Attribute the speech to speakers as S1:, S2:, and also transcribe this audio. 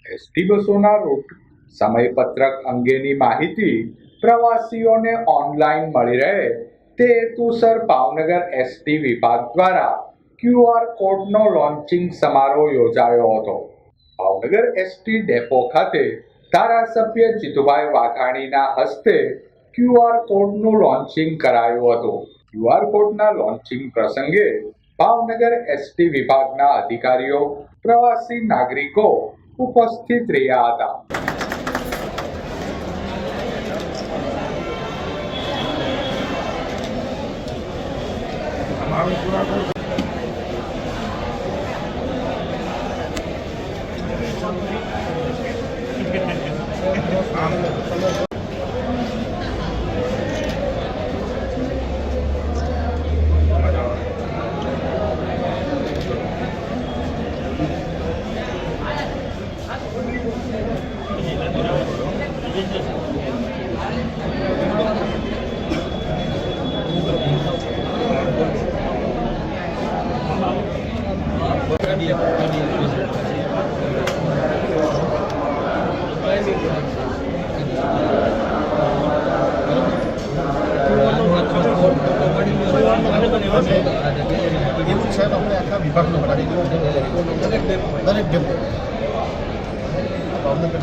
S1: ST બસોના route સમયપત્રક અંગેની માહિતી પ્રવાસીઓને ઓનલાઈન મળી રહે તે હેતુસર ભાવનગર એસટી વિભાગ દ્વારા QR કોડનો લોન્ચિંગ સમારોહ યોજાયો હતો। ભાવનગર એસટી ડેપો ખાતે ધારાસભ્ય જીતુભાઈ વાઘાણીના હસ્તે QR કોડનું લોન્ચિંગ કરાયું હતું। QR કોડના લોન્ચિંગ પ્રસંગે ભાવનગર એસટી વિભાગના અધિકારીઓ, પ્રવાસી નાગરિકો ઉપસ્થિત રહ્યા હતા।
S2: સાહેબ આપણે આખા વિભાગનો બનાવી દરેક ડેપો ભાવનગર